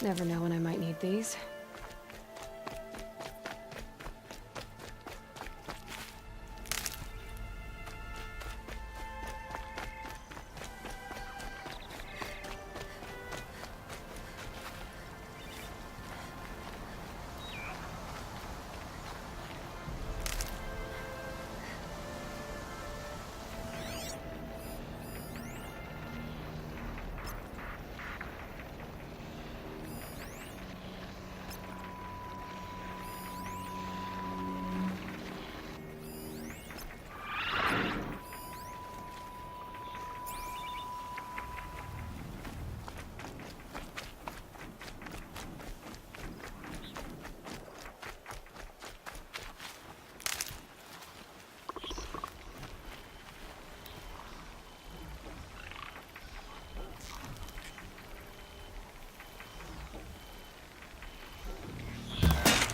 Never know when I might need these.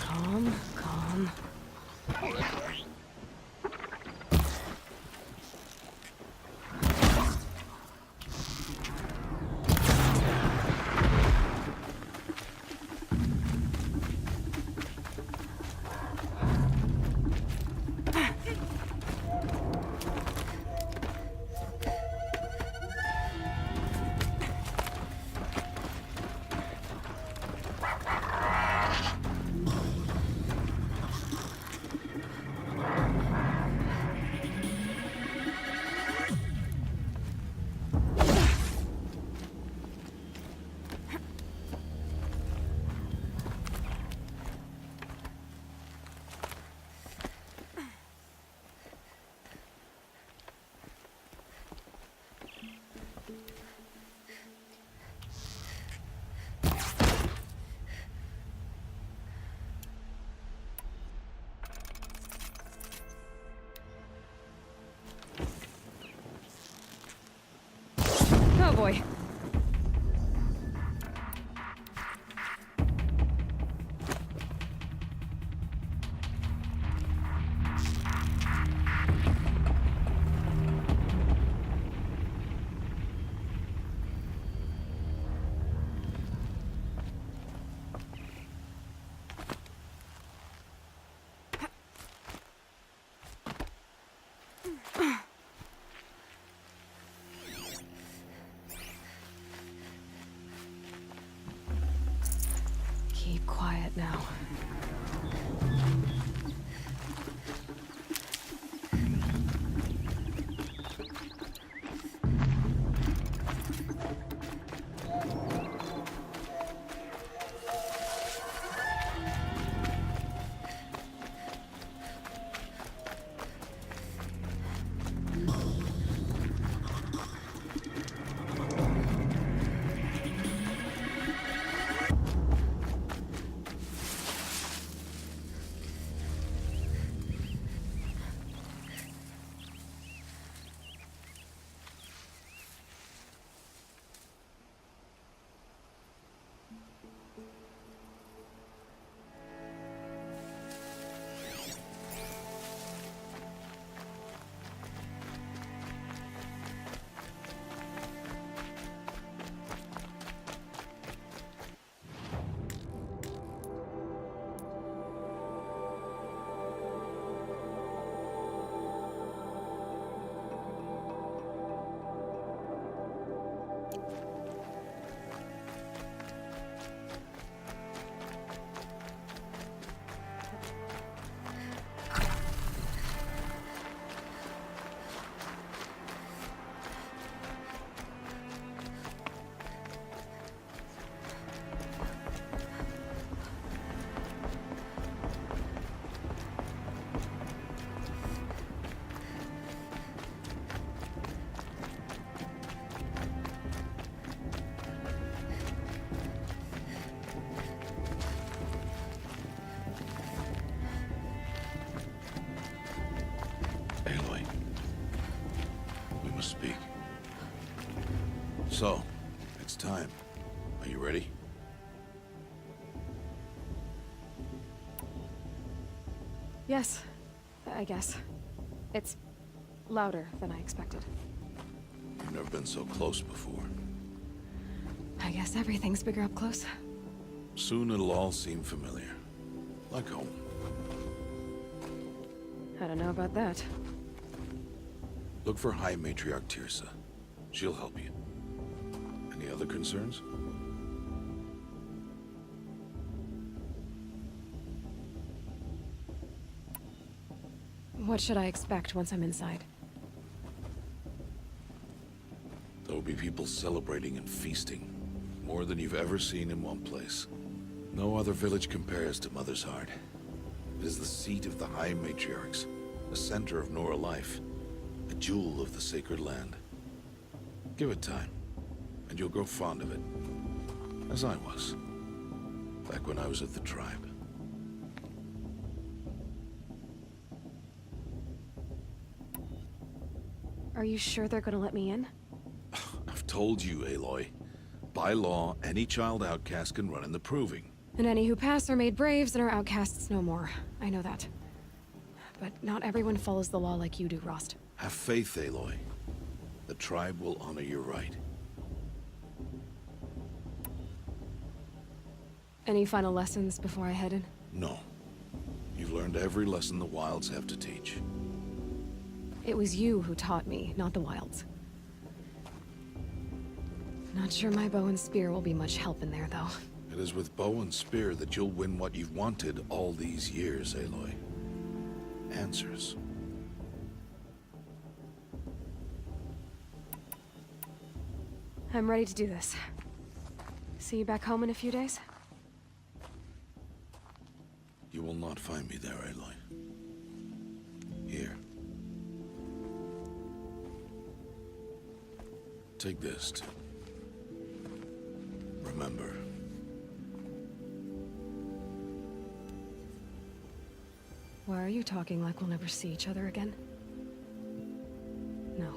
Calm, calm. Oh boy. Keep quiet now. Speak. So, it's time. Are you ready? Yes, I guess. It's louder than I expected. You've never been so close before. I guess everything's bigger up close. Soon it'll all seem familiar. Like home. I don't know about that. Look for High Matriarch Tirsa. She'll help you. Any other concerns? What should I expect once I'm inside? There will be people celebrating and feasting. More than you've ever seen in one place. No other village compares to Mother's Heart. It is the seat of the High Matriarchs, the center of Nora life, a jewel of the sacred land. Give it time, and you'll grow fond of it. As I was, back when I was at the tribe. Are you sure they're gonna let me in? I've told you, Aloy. By law, any child outcast can run in the proving. And any who pass are made braves and are outcasts no more. I know that. But not everyone follows the law like you do, Rost. Have faith, Aloy. The tribe will honor your right. Any final lessons before I head in? No. You've learned every lesson the Wilds have to teach. It was you who taught me, not the Wilds. Not sure my bow and spear will be much help in there, though. It is with bow and spear that you'll win what you've wanted all these years, Aloy. Answers. I'm ready to do this. See you back home in a few days? You will not find me there, Aloy. Here. Take this to remember. Why are you talking like we'll never see each other again? No.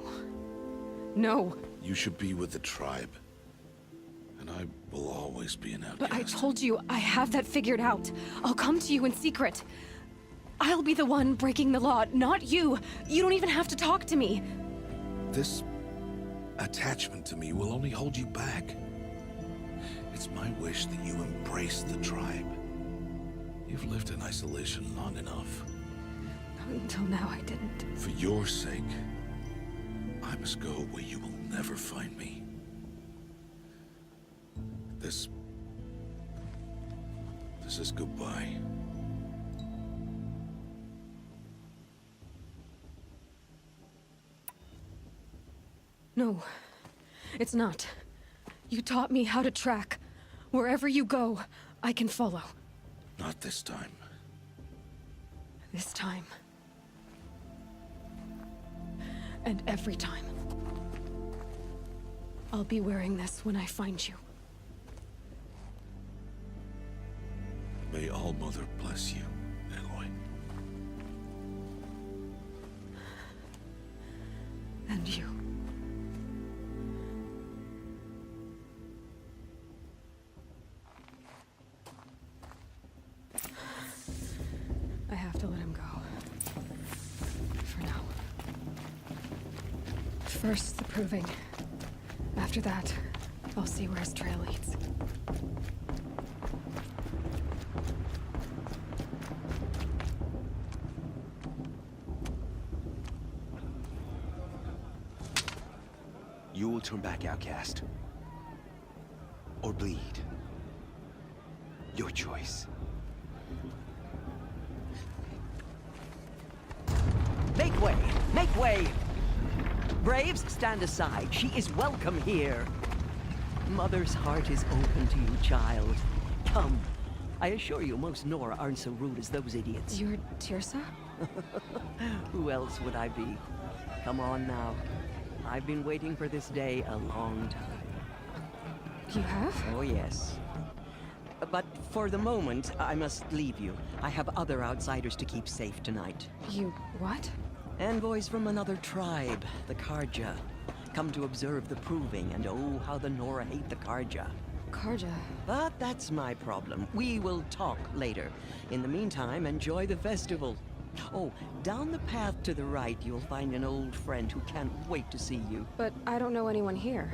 No! You should be with the tribe. And I will always be an outcast. But I told you, I have that figured out. I'll come to you in secret. I'll be the one breaking the law, not you. You don't even have to talk to me. This attachment to me will only hold you back. It's my wish that you embrace the tribe. You've lived in isolation long enough. Until now, I didn't. For your sake, I must go where you will never find me. This is goodbye. No, it's not. You taught me how to track. Wherever you go, I can follow. Not this time. This time. And every time. I'll be wearing this when I find you. May All-Mother bless you, Aloy. And you. I have to let him go. For now. First, the proving. After that, I'll see where his trail leads. You will turn back, outcast. Or bleed. Your choice. Make way! Make way! Braves, stand aside. She is welcome here. Mother's heart is open to you, child. Come. I assure you, most Nora aren't so rude as those idiots. You're Tirsa? Who else would I be? Come on now. I've been waiting for this day a long time. You have? Oh, yes. But for the moment, I must leave you. I have other outsiders to keep safe tonight. You what? Envoys from another tribe, the Karja. Come to observe the proving, and oh, how the Nora hate the Karja. Karja. But that's my problem. We will talk later. In the meantime, enjoy the festival. Oh, down the path to the right, you'll find an old friend who can't wait to see you. But I don't know anyone here.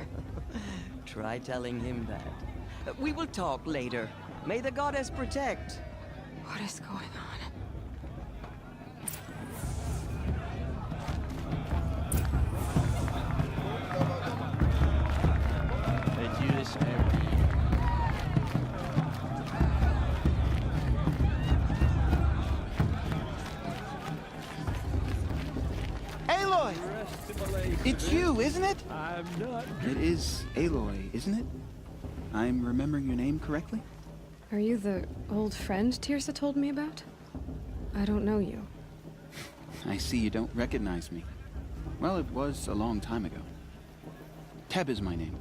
Try telling him that. We will talk later. May the goddess protect. What is going on? They do this every year. Aloy! It's you, isn't it? I'm not. It is Aloy, isn't it? I'm remembering your name correctly? Are you the old friend Tirsa told me about? I don't know you. I see you don't recognize me. Well, it was a long time ago. Teb is my name.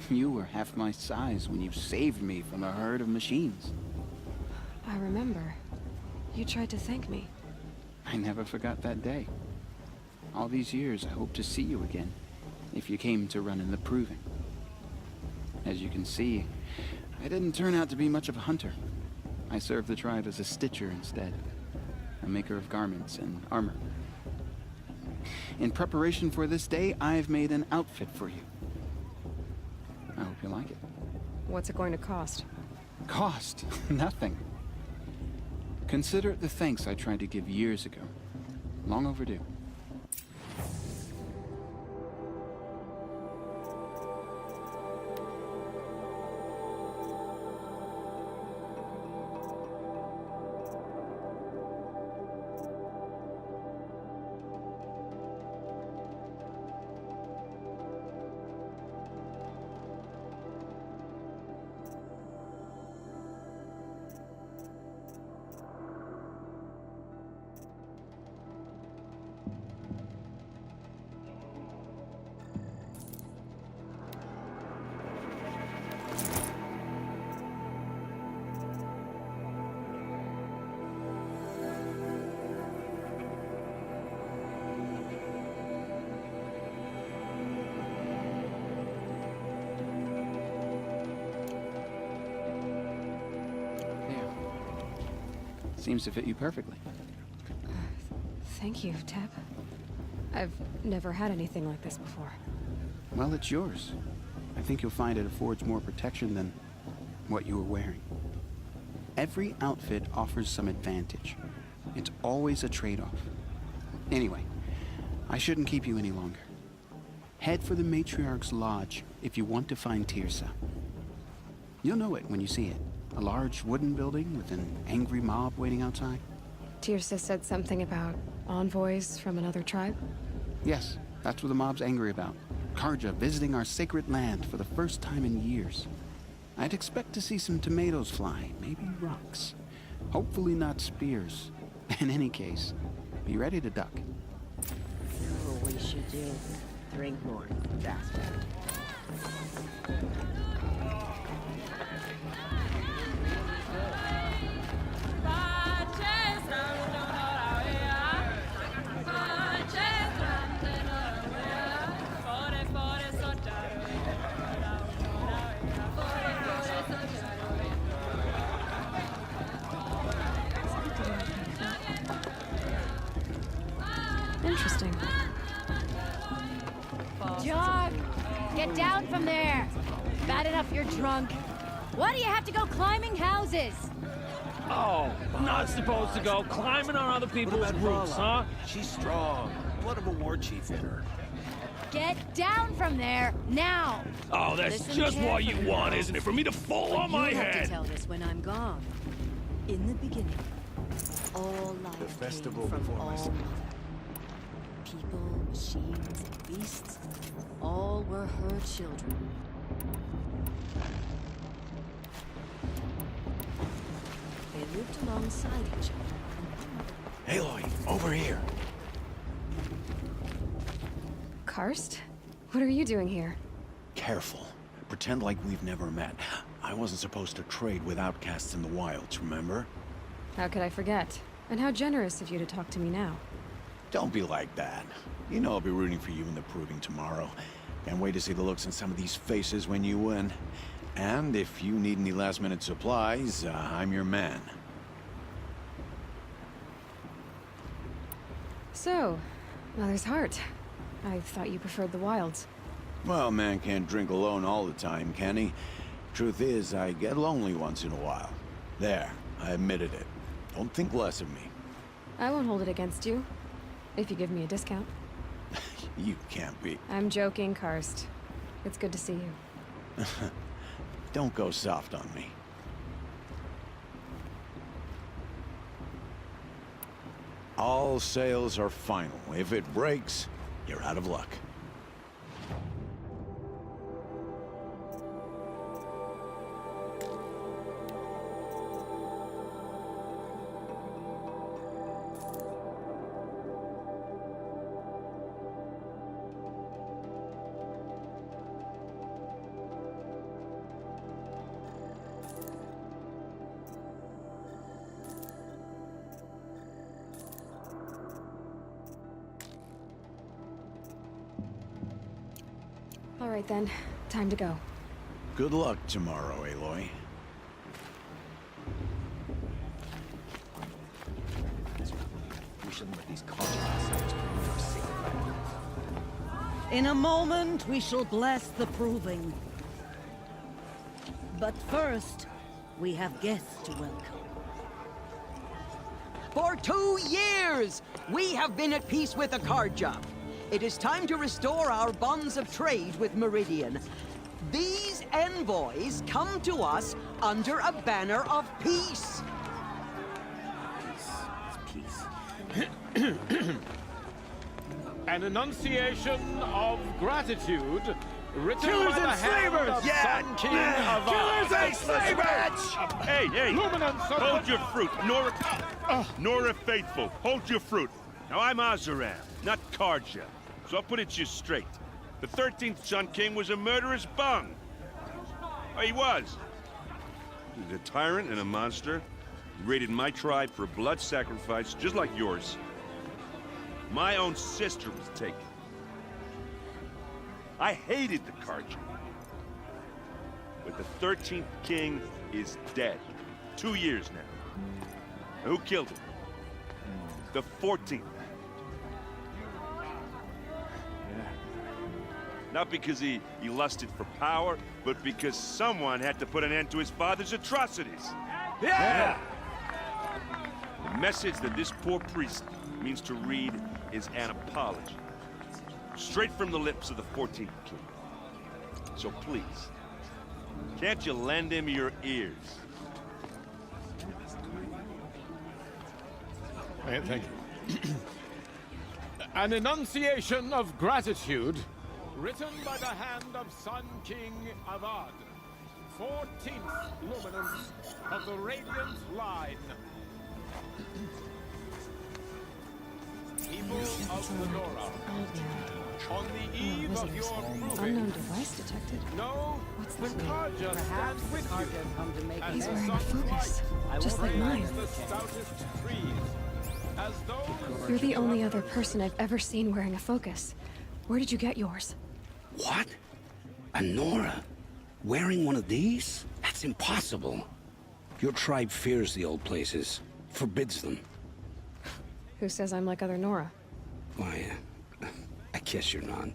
You were half my size when you saved me from a herd of machines. I remember. You tried to thank me. I never forgot that day. All these years, I hope to see you again, if you came to run in the Proving. As you can see, I didn't turn out to be much of a hunter. I served the tribe as a stitcher instead, a maker of garments and armor. In preparation for this day, I've made an outfit for you. I hope you like it. What's it going to cost? Cost? Nothing. Consider it the thanks I tried to give years ago. Long overdue. Seems to fit you perfectly. Thank you, Teb. I've never had anything like this before. Well, it's yours. I think you'll find it affords more protection than what you were wearing. Every outfit offers some advantage. It's always a trade-off. Anyway, I shouldn't keep you any longer. Head for the Matriarch's Lodge if you want to find Tirsa. You'll know it when you see it. A large wooden building with an angry mob waiting outside? Tirsa said something about envoys from another tribe? Yes, that's what the mob's angry about. Karja visiting our sacred land for the first time in years. I'd expect to see some tomatoes fly, maybe rocks. Hopefully not spears. In any case, be ready to duck. What we should do? Drink more. That's better. Interesting. Jock! Get down from there! Bad enough you're drunk. Why do you have to go climbing houses? Oh, not supposed to go climbing on other people's roofs, huh? She's strong. Blood of a war chief in her. Get down from there, now! Oh, that's Listen just what you carefully, want, now. isn't it? For me to fall on my You'll have to head. tell this when I'm gone. In the beginning, all life The festival came from before my all son. mother. People, machines, and beasts, all were her children. They lived alongside each other. Aloy, over here. Karst? What are you doing here? Careful. Pretend like we've never met. I wasn't supposed to trade with outcasts in the wilds, remember? How could I forget? And how generous of you to talk to me now. Don't be like that. You know I'll be rooting for you in the Proving tomorrow. Can't wait to see the looks on some of these faces when you win. And if you need any last-minute supplies, I'm your man. So, Mother's Heart. I thought you preferred the wilds. Well, man can't drink alone all the time, can he? Truth is, I get lonely once in a while. There, I admitted it. Don't think less of me. I won't hold it against you. If you give me a discount. You can't be. I'm joking, Karst. It's good to see you. Don't go soft on me. All sales are final. If it breaks, you're out of luck. All right then, time to go. Good luck tomorrow, Aloy. We shouldn't let these contracts ruin our secret. In a moment, we shall bless the proving. But first, we have guests to welcome. For 2 years, we have been at peace with the Carja. It is time to restore our bonds of trade with Meridian. These envoys come to us under a banner of peace. An enunciation of gratitude written Killers by the and hand slavers! of Yeah! Sun King of Killers and slavers! Hey, hey! Luminance of Hold the- your fruit, Nora Faithful. Hold your fruit. Now I'm Azaram, not Karja, so I'll put it to you straight. The 13th Sun King was a murderous bung. Oh, he was. He was a tyrant and a monster. He raided my tribe for a blood sacrifice, just like yours. My own sister was taken. I hated the Karja. But the 13th King is dead. 2 years now. And who killed him? The 14th. Not because he lusted for power, but because someone had to put an end to his father's atrocities. Yeah! The message that this poor priest means to read is an apology. Straight from the lips of the 14th King. So please, can't you lend him your ears? Thank you. An enunciation of gratitude written by the hand of Sun King Avad, 14th luminance of the Radiant Line. People of the Nora, on the eve of your Unknown proving, device detected. know What's the this mean? Karja stands with you. As He's the wearing a sun's focus, light just like mine. frames the stoutest trees, as those You're the only other person I've ever seen wearing a focus. Where did you get yours? What? A Nora? Wearing one of these? That's impossible. Your tribe fears the old places, forbids them. Who says I'm like other Nora? Why, I guess you're not.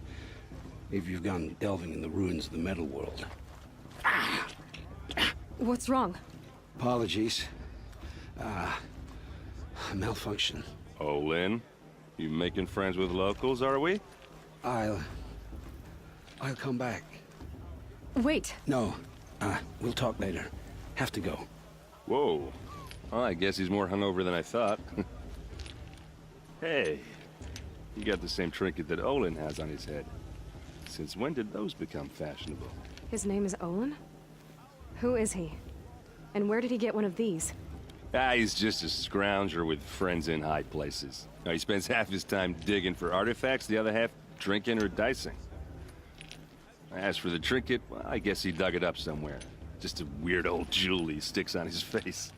If you've gone delving in the ruins of the metal world. What's wrong? Apologies. A malfunction. Oh, Lynn, you making friends with locals, are we? I'll come back. Wait. No, we'll talk later. Have to go. Whoa. Well, I guess he's more hungover than I thought. Hey, you got the same trinket that Olin has on his head. Since when did those become fashionable? His name is Olin? Who is he? And where did he get one of these? He's just a scrounger with friends in high places. Now, he spends half his time digging for artifacts, the other half drinking or dicing. As for the trinket, well, I guess he dug it up somewhere. Just a weird old jewel he sticks on his face.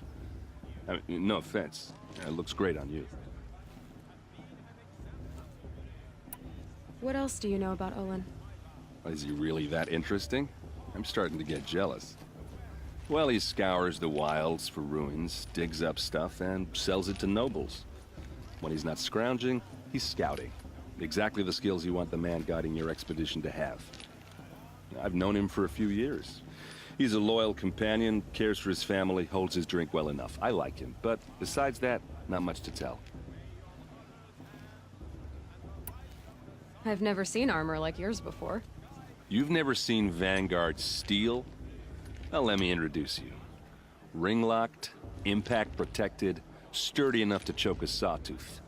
I mean, no offense. It looks great on you. What else do you know about Olin? Is he really that interesting? I'm starting to get jealous. Well, he scours the wilds for ruins, digs up stuff, and sells it to nobles. When he's not scrounging, he's scouting. Exactly the skills you want the man guiding your expedition to have. I've known him for a few years. He's a loyal companion, cares for his family, holds his drink well enough. I like him, but besides that, not much to tell. I've never seen armor like yours before. You've never seen Vanguard steel? Well, let me introduce you. Ring-locked, impact-protected, sturdy enough to choke a sawtooth.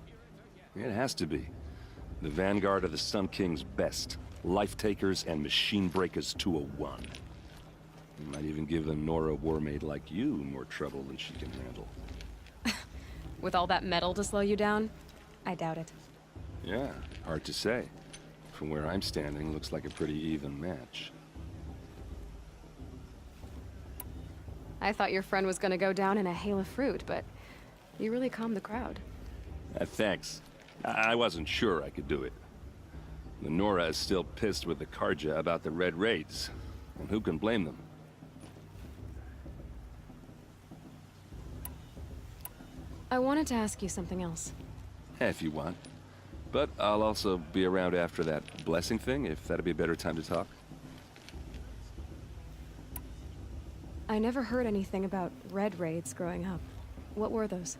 It has to be. The Vanguard are the Sun King's best. Life-takers and machine breakers to a one. You might even give a Nora warmaid like you more trouble than she can handle. With all that metal to slow you down? I doubt it. Yeah, hard to say. From where I'm standing, looks like a pretty even match. I thought your friend was gonna go down in a hail of fruit, but you really calmed the crowd. Thanks. I wasn't sure I could do it. The Nora is still pissed with the Karja about the Red Raids, and who can blame them? I wanted to ask you something else. If you want. But I'll also be around after that blessing thing, if that'd be a better time to talk. I never heard anything about Red Raids growing up. What were those?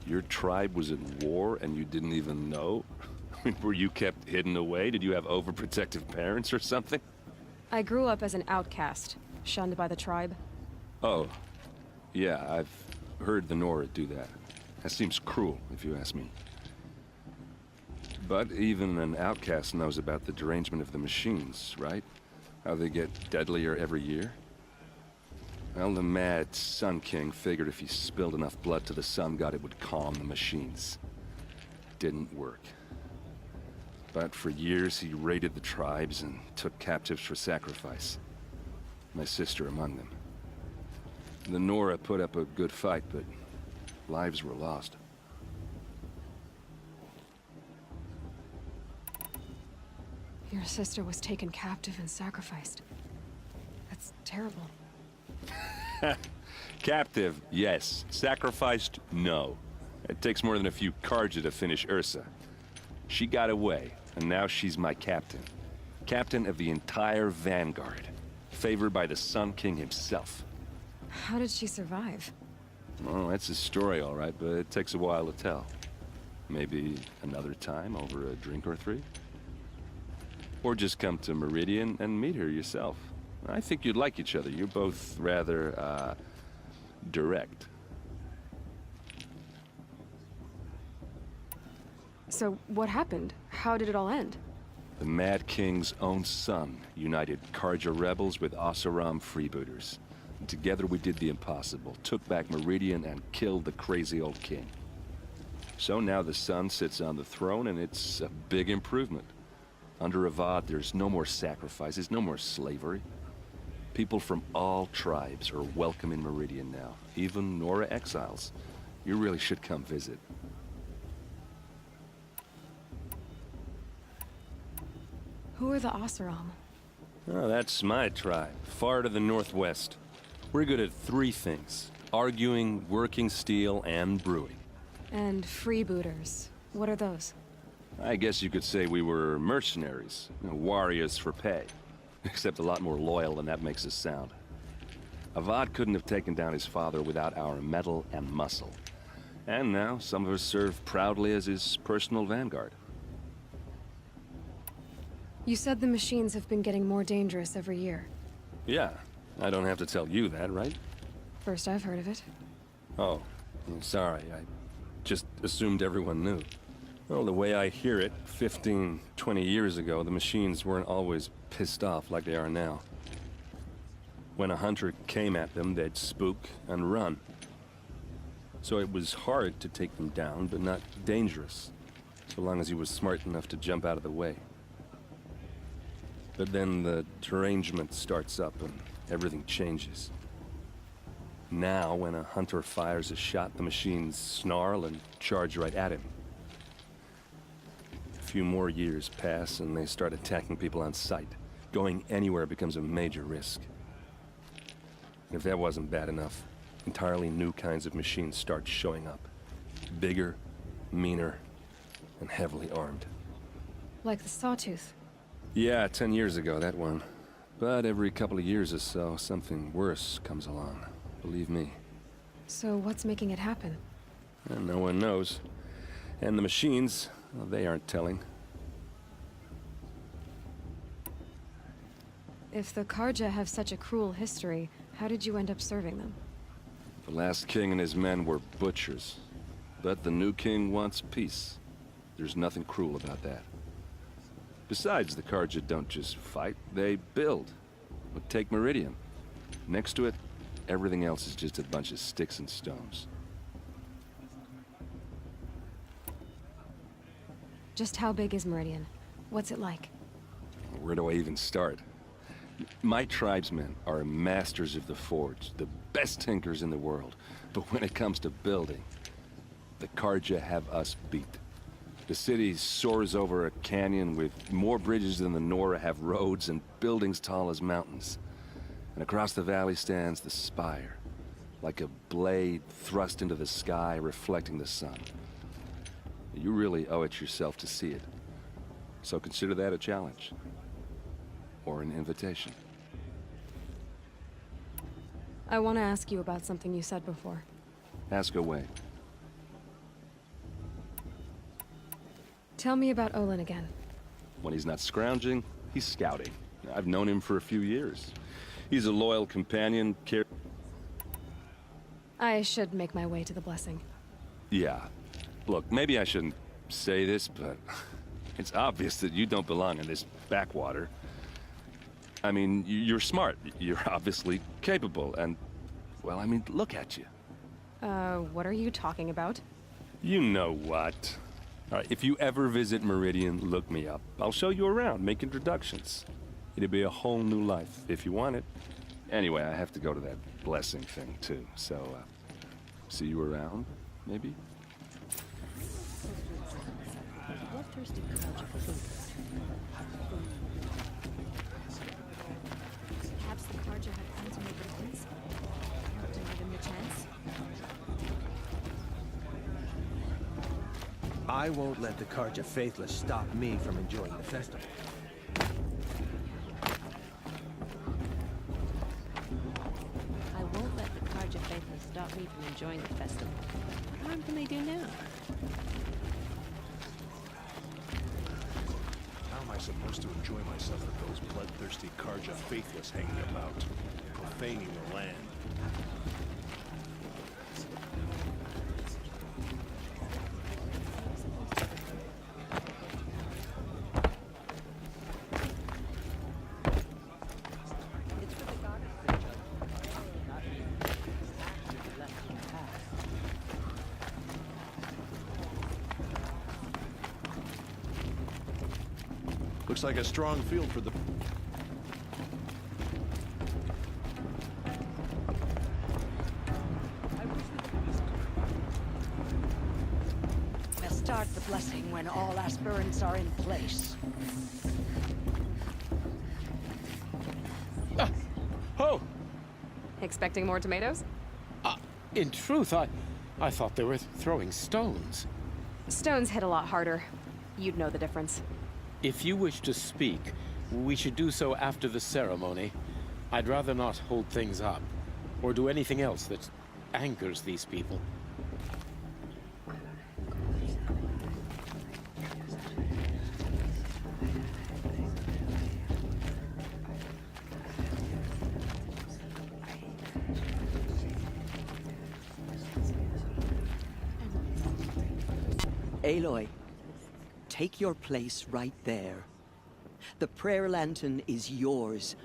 Your tribe was at war and you didn't even know? I mean, were you kept hidden away? Did you have overprotective parents or something? I grew up as an outcast, shunned by the tribe. Oh, yeah, I've heard the Nora do that. That seems cruel, if you ask me. But even an outcast knows about the derangement of the machines, right? How they get deadlier every year? Well, the mad Sun King figured if he spilled enough blood to the Sun God, it would calm the machines. Didn't work. But for years, he raided the tribes and took captives for sacrifice. My sister among them. The Nora put up a good fight, but lives were lost. Your sister was taken captive and sacrificed. That's terrible. Captive, yes. Sacrificed, no. It takes more than a few Karja to finish Ursa. She got away, and now she's my captain. Captain of the entire Vanguard. Favored by the Sun King himself. How did she survive? Oh, that's a story, all right, but it takes a while to tell. Maybe another time over a drink or three? Or just come to Meridian and meet her yourself. I think you'd like each other. You're both rather, direct. So, what happened? How did it all end? The Mad King's own son united Karja rebels with Oseram freebooters. And together we did the impossible, took back Meridian and killed the crazy old king. So now the son sits on the throne and it's a big improvement. Under Avad, there's no more sacrifices, no more slavery. People from all tribes are welcome in Meridian now, even Nora exiles. You really should come visit. Who are the Oseram? Oh, that's my tribe, far to the northwest. We're good at three things: arguing, working steel, and brewing. And freebooters. What are those? I guess you could say we were mercenaries, warriors for pay. Except a lot more loyal than that makes us sound. Avad couldn't have taken down his father without our metal and muscle. And now, some of us serve proudly as his personal vanguard. You said the machines have been getting more dangerous every year. Yeah, I don't have to tell you that, right? First I've heard of it. Oh, I'm sorry, I just assumed everyone knew. Well, the way I hear it, 15, 20 years ago, the machines weren't always pissed off like they are now. When a hunter came at them, they'd spook and run. So it was hard to take them down, but not dangerous, so long as he was smart enough to jump out of the way. But then the derangement starts up and everything changes. Now, when a hunter fires a shot, the machines snarl and charge right at him. A few more years pass and they start attacking people on sight. Going anywhere becomes a major risk. And if that wasn't bad enough, entirely new kinds of machines start showing up. Bigger, meaner, and heavily armed. Like the Sawtooth. Yeah, 10 years ago, that one. But every couple of years or so, something worse comes along. Believe me. So what's making it happen? And no one knows. And the machines, well, they aren't telling. If the Karja have such a cruel history, how did you end up serving them? The last king and his men were butchers. But the new king wants peace. There's nothing cruel about that. Besides, the Karja don't just fight, they build. But take Meridian. Next to it, everything else is just a bunch of sticks and stones. Just how big is Meridian? What's it like? Where do I even start? My tribesmen are masters of the forge, the best tinkers in the world. But when it comes to building, the Karja have us beat. The city soars over a canyon with more bridges than the Nora have roads and buildings tall as mountains. And across the valley stands the spire, like a blade thrust into the sky reflecting the sun. You really owe it yourself to see it. So consider that a challenge. Or an invitation. I want to ask you about something you said before. Ask away. Tell me about Olin again. When he's not scrounging, he's scouting. I've known him for a few years. He's a loyal companion, I should make my way to the blessing. Yeah. Look, maybe I shouldn't say this, but it's obvious that you don't belong in this backwater. I mean, you're smart. You're obviously capable, and, well, I mean, look at you. What are you talking about? You know what. All right, if you ever visit Meridian, look me up. I'll show you around, make introductions. It'll be a whole new life, if you want it. Anyway, I have to go to that blessing thing, too. So, see you around, maybe? Perhaps the Karja have come to make amends. Don't deny them the chance. I won't let the Karja faithless stop me from enjoying the festival. I won't let the Karja faithless stop me from enjoying the festival. What harm can they do now? How am I supposed to enjoy myself with those bloodthirsty Karja faithless hanging about, profaning the land? Looks like a strong field for the... Let's start the blessing when all aspirants are in place. Oh! Expecting more tomatoes? In truth, I thought they were throwing stones. Stones hit a lot harder. You'd know the difference. If you wish to speak, we should do so after the ceremony. I'd rather not hold things up, or do anything else that angers these people. Aloy, take your place right there. The prayer lantern is yours.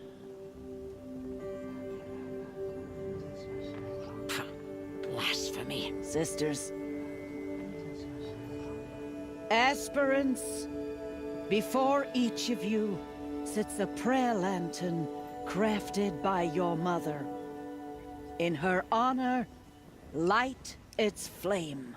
Blasphemy. Sisters. Aspirants, before each of you sits a prayer lantern crafted by your mother. In her honor, light its flame.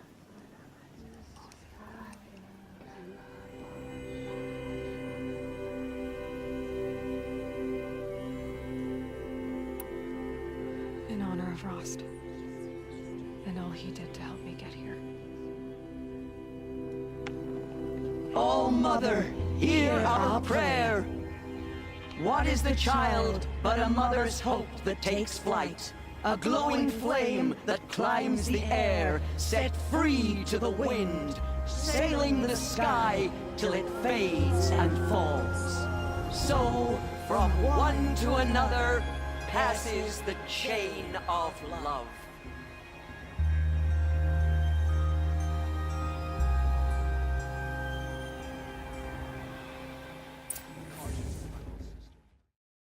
In honor of Rost. And all he did to help me get here. Oh, Mother, hear our prayer. What is the child but a mother's hope that takes flight? A glowing flame that climbs the air, set free to the wind, sailing the sky till it fades and falls. So, from one to another, passes the chain of love.